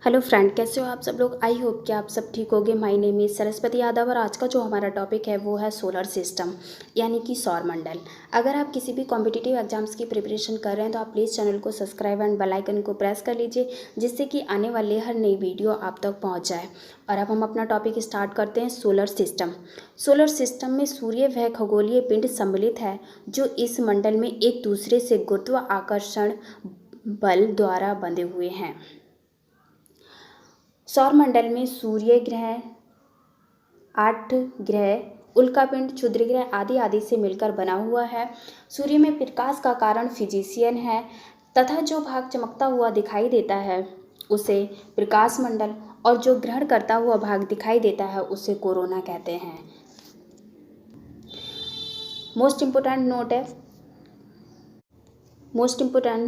Hello friend, कैसे हो आप सब लोग। आई होप कि आप सब ठीक होगे। My name is Saraswati Yadav और आज का जो हमारा टॉपिक है वो है सोलर सिस्टम यानी कि सौरमंडल। अगर आप किसी भी कॉम्पिटिटिव एग्जाम्स की प्रिपरेशन कर रहे हैं तो आप प्लीज़ चैनल को सब्सक्राइब एंड बेल आइकन को प्रेस कर लीजिए, जिससे कि आने वाली हर नई वीडियो आप तक पहुँच जाए। और अब हम अपना टॉपिक स्टार्ट करते हैं। Solar system. सोलर सिस्टम में सूर्य वह खगोलीय पिंड सम्मिलित है जो इस मंडल में एक दूसरे से गुरुत्वाकर्षण बल द्वारा बंधे हुए हैं। सौरमंडल में सूर्य ग्रह, 8 ग्रह, उल्कापिंड, क्षुद्र ग्रह आदि आदि से मिलकर बना हुआ है। सूर्य में प्रकाश का कारण फिजिशियन है तथा जो भाग चमकता हुआ दिखाई देता है उसे प्रकाश मंडल और जो ग्रहण करता हुआ भाग दिखाई देता है उसे कोरोना कहते हैं। मोस्ट इम्पोर्टेंट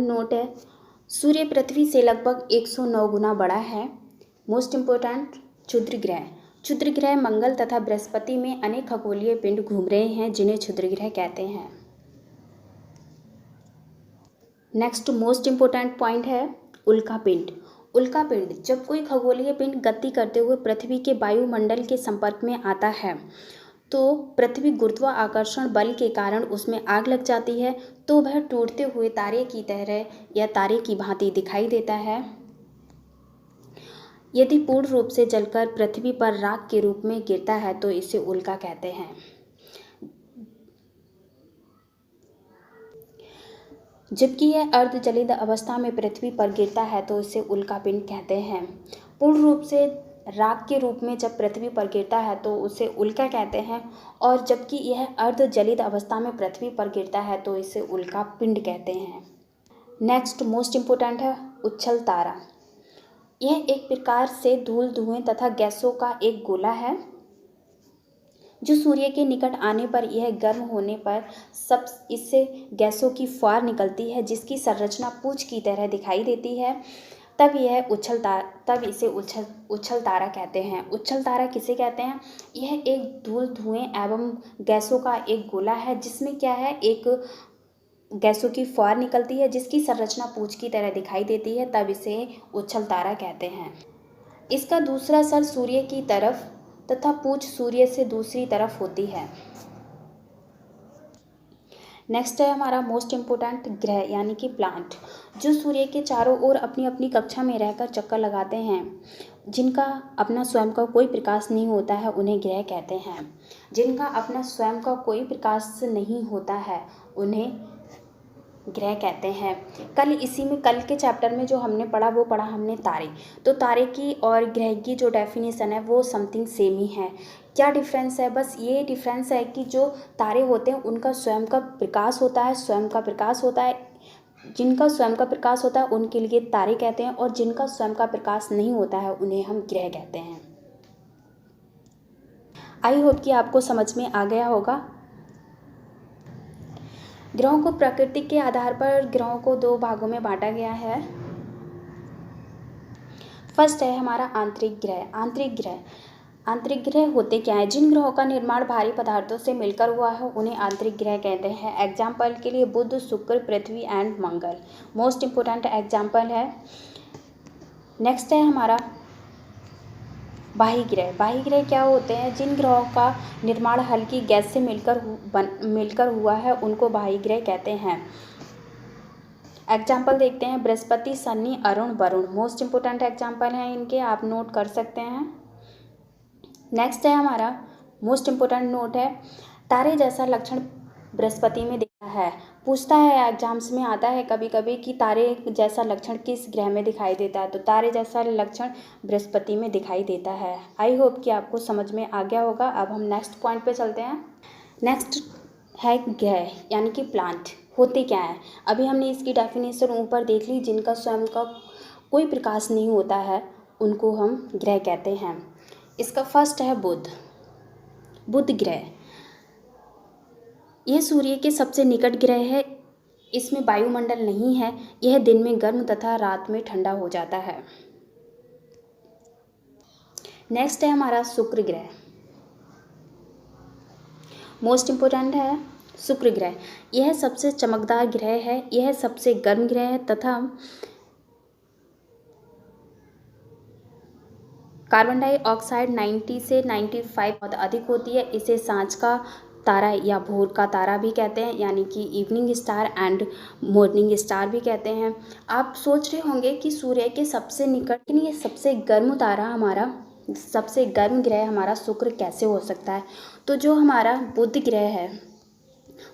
नोट है सूर्य पृथ्वी से लगभग 109 गुना बड़ा है। मोस्ट इम्पोर्टेंट क्षुद्र ग्रह मंगल तथा बृहस्पति में अनेक खगोलीय पिंड घूम रहे हैं जिन्हें क्षुद्र ग्रह कहते हैं। नेक्स्ट मोस्ट इम्पोर्टेंट पॉइंट है उल्कापिंड। उल्कापिंड जब कोई खगोलीय पिंड गति करते हुए पृथ्वी के वायुमंडल के संपर्क में आता है तो पृथ्वी गुरुत्वाकर्षण बल के कारण उसमें आग लग जाती है, तो वह टूटते हुए तारे की तरह या तारे की भांति दिखाई देता है। यदि पूर्ण रूप से जलकर पृथ्वी पर राख के रूप में गिरता है तो इसे उल्का कहते हैं। जबकि यह अर्धजलित अवस्था में पृथ्वी पर गिरता है तो इसे उल्कापिंड कहते हैं। पूर्ण रूप से राख के रूप में जब पृथ्वी पर गिरता है तो उसे उल्का कहते हैं, और जबकि यह अर्धजलित अवस्था में पृथ्वी पर गिरता है तो इसे उल्कापिंड कहते हैं। नेक्स्ट मोस्ट इम्पोर्टेंट है उच्छल तारा। यह एक प्रकार से धूल, धुएं तथा गैसों का एक गोला है जो सूर्य के निकट आने पर यह गर्म होने पर सब इससे गैसों की फुहार निकलती है जिसकी संरचना पूंछ की तरह दिखाई देती है। तब इसे उच्छल तारा कहते हैं। उच्छल तारा किसे कहते हैं? यह एक धूल, धुएं एवं गैसों का एक गोला है जिसमें क्या है, एक गैसों की फुहार निकलती है जिसकी संरचना पूंछ की तरह दिखाई देती है, तब इसे उच्छल तारा कहते हैं। इसका दूसरा सर सूर्य की तरफ तथा पूंछ सूर्य से दूसरी तरफ होती है। नेक्स्ट है हमारा मोस्ट इम्पोर्टेंट ग्रह यानी कि प्लांट, जो सूर्य के चारों ओर अपनी अपनी कक्षा में रहकर चक्कर लगाते हैं, जिनका अपना स्वयं का कोई प्रकाश नहीं होता है उन्हें ग्रह कहते हैं। जिनका अपना स्वयं का कोई प्रकाश नहीं होता है उन्हें ग्रह कहते हैं। कल के चैप्टर में जो हमने पढ़ा वो पढ़ा हमने तारे। तो तारे की और ग्रह की जो डेफिनेशन है वो समथिंग सेम ही है। क्या डिफरेंस है? बस ये डिफरेंस है कि जो तारे होते हैं उनका स्वयं का प्रकाश होता है, जिनका स्वयं का प्रकाश होता है उनके लिए तारे कहते हैं, और जिनका स्वयं का प्रकाश नहीं होता है उन्हें हम ग्रह कहते हैं। आई होप कि आपको समझ में आ गया होगा। ग्रहों को प्रकृति के आधार पर ग्रहों को 2 भागों में बांटा गया है। फर्स्ट है हमारा आंतरिक ग्रह। आंतरिक ग्रह होते क्या है? जिन ग्रहों का निर्माण भारी पदार्थों से मिलकर हुआ है उन्हें आंतरिक ग्रह कहते हैं। एग्जाम्पल के लिए Budh, Shukra, Prithvi and Mangal most important example है। नेक्स्ट है हमारा बाह्य ग्रह। बाह्य ग्रह क्या होते हैं? जिन ग्रहों का निर्माण हल्की गैस से मिलकर हुआ है उनको बाह्य ग्रह कहते हैं। एग्जाम्पल देखते हैं, Brihaspati, Shani, Arun, Varun most important example हैं इनके, आप नोट कर सकते हैं। नेक्स्ट है हमारा मोस्ट इम्पोर्टेंट नोट है तारे जैसा लक्षण बृहस्पति में दिखता है। पूछता है एग्जाम्स में आता है कभी कभी कि तारे जैसा लक्षण किस ग्रह में दिखाई देता है, तो तारे जैसा लक्षण बृहस्पति में दिखाई देता है। आई होप कि आपको समझ में आ गया होगा। अब हम नेक्स्ट पॉइंट पे चलते हैं। नेक्स्ट है ग्रह यानी कि प्लांट होते क्या है? अभी हमने इसकी डेफिनेशन ऊपर देख ली। जिनका स्वयं का कोई प्रकाश नहीं होता है उनको हम ग्रह कहते हैं। इसका फर्स्ट है बुध ग्रह। यह सूर्य के सबसे निकट ग्रह है। इसमें वायुमंडल नहीं है। यह दिन में गर्म तथा रात में ठंडा हो जाता है। नेक्स्ट है हमारा शुक्र ग्रह। मोस्ट इम्पोर्टेंट है शुक्र ग्रह। यह सबसे चमकदार ग्रह है, यह सबसे गर्म ग्रह है तथा कार्बन डाइऑक्साइड 90 से 95 बहुत अधिक होती है। इसे सांझ का तारा या भोर का तारा भी कहते हैं, यानी कि evening star and morning star भी कहते हैं। आप सोच रहे होंगे कि सूर्य के सबसे निकट, लेकिन ये सबसे गर्म तारा हमारा, सबसे गर्म ग्रह हमारा शुक्र कैसे हो सकता है? तो जो हमारा बुध ग्रह है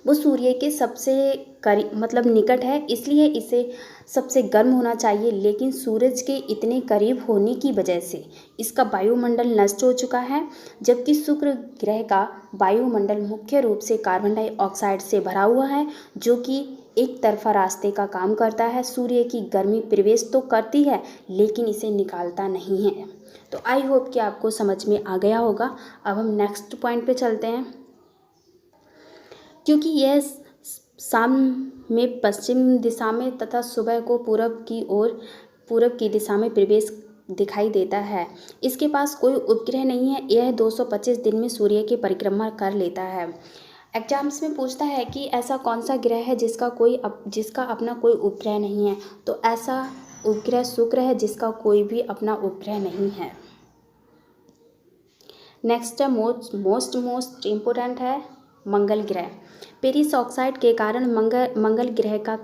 वो सूर्य के सबसे करीब मतलब निकट है, इसलिए इसे सबसे गर्म होना चाहिए। लेकिन सूरज के इतने करीब होने की वजह से इसका वायुमंडल नष्ट हो चुका है, जबकि शुक्र ग्रह का वायुमंडल मुख्य रूप से कार्बन डाइऑक्साइड से भरा हुआ है, जो कि एक तरफा रास्ते का काम करता है। सूर्य की गर्मी प्रवेश तो करती है लेकिन इसे निकालता नहीं है। तो आई होप कि आपको समझ में आ गया होगा। अब हम नेक्स्ट पॉइंट पे चलते हैं। क्योंकि यह शाम में पश्चिम दिशा में तथा सुबह को पूरब की दिशा में प्रवेश दिखाई देता है, इसके पास कोई उपग्रह नहीं है। यह 225 दिन में सूर्य की परिक्रमा कर लेता है। एग्जाम्स में पूछता है कि ऐसा कौन सा ग्रह है जिसका अपना कोई उपग्रह नहीं है? तो ऐसा उपग्रह शुक्र है, जिसका कोई भी अपना उपग्रह नहीं है। नेक्स्ट है मोस्ट इम्पोर्टेंट है मंगल ग्रह। पेरिस ऑक्साइड के कारण मंगल ग्रह का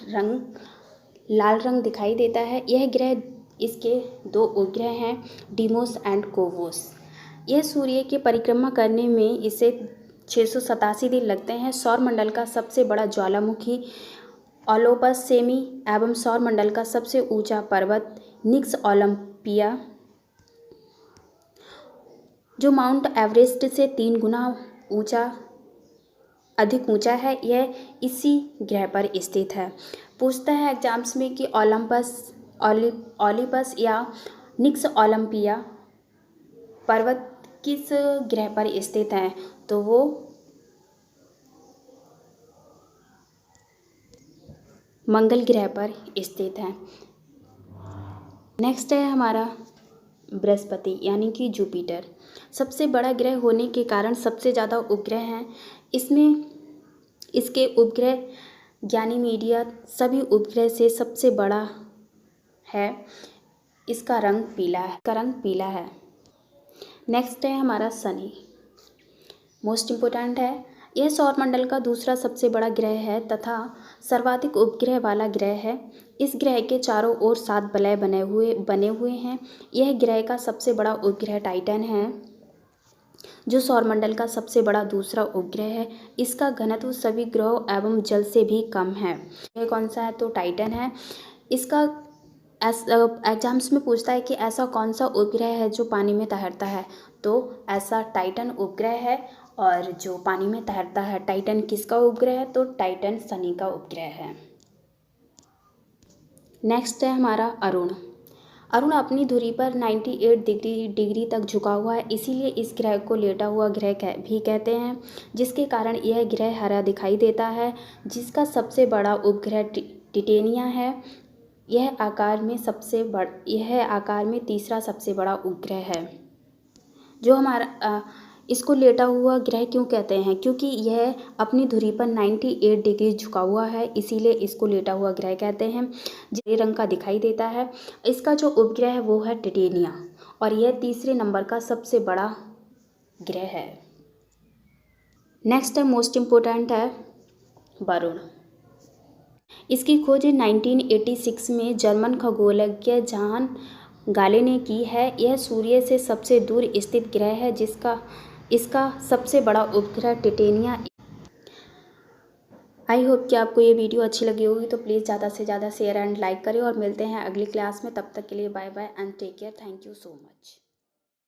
रंग लाल रंग दिखाई देता है। यह ग्रह, इसके 2 उपग्रह हैं, डीमोस एंड फोबोस। यह सूर्य की परिक्रमा करने में इसे 687 दिन लगते हैं। सौरमंडल का सबसे बड़ा ज्वालामुखी ओलिम्पस सेमी एवं सौरमंडल का सबसे ऊंचा पर्वत निक्स ओलंपिया, जो माउंट एवरेस्ट से 3 गुना अधिक ऊंचा है, यह इसी ग्रह पर स्थित है। पूछता है एग्जाम्स में कि ओलिम्पस या निक्स ओलंपिया पर्वत किस ग्रह पर स्थित है? तो वो मंगल ग्रह पर स्थित है। नेक्स्ट है हमारा बृहस्पति यानी कि जुपिटर। सबसे बड़ा ग्रह होने के कारण सबसे ज़्यादा उपग्रह हैं। इसके उपग्रह गैनीमेडिया सभी उपग्रह से सबसे बड़ा है। इसका रंग पीला है। नेक्स्ट है हमारा शनि, मोस्ट इम्पोर्टेंट है। यह सौरमंडल का दूसरा सबसे बड़ा ग्रह है तथा सर्वाधिक उपग्रह वाला ग्रह है। इस ग्रह के चारों ओर 7 वलय बने हुए हैं। यह ग्रह का सबसे बड़ा उपग्रह टाइटन है, जो सौरमंडल का सबसे बड़ा दूसरा उपग्रह है। इसका घनत्व सभी ग्रहों एवं जल से भी कम है। यह कौन सा है? तो टाइटन है। इसका एग्जाम्स में पूछता है कि ऐसा कौन सा उपग्रह है जो पानी में तैरता है? तो ऐसा टाइटन उपग्रह है, और जो पानी में तैरता है। टाइटन किसका उपग्रह है? तो टाइटन शनि का उपग्रह है। नेक्स्ट है हमारा अरुण अपनी धुरी पर 98 डिग्री तक झुका हुआ है, इसीलिए इस ग्रह को लेटा हुआ ग्रह भी कहते हैं, जिसके कारण यह ग्रह हरा दिखाई देता है। जिसका सबसे बड़ा उपग्रह टिटेनिया है। यह आकार में तीसरा सबसे बड़ा उपग्रह है। जो हमारा इसको लेटा हुआ ग्रह क्यों कहते हैं? क्योंकि यह अपनी धुरी पर 98 डिग्री झुका हुआ है, इसीलिए इसको लेटा हुआ ग्रह कहते हैं। हरे रंग का दिखाई देता है। इसका जो उपग्रह है वो है टिटेनिया, और यह तीसरे नंबर का सबसे बड़ा ग्रह है। नेक्स्ट है मोस्ट इम्पोर्टेंट है वरुण। इसकी खोज 1986 में जर्मन खगोलज्ञ जॉन गाले ने की है। यह सूर्य से सबसे दूर स्थित ग्रह है, इसका सबसे बड़ा उपग्रह टिटेनिया। आई होप कि आपको ये वीडियो अच्छी लगी होगी, तो प्लीज़ ज़्यादा से ज़्यादा शेयर एंड लाइक करें, और मिलते हैं अगली क्लास में। तब तक के लिए bye bye and take care. Thank you so much.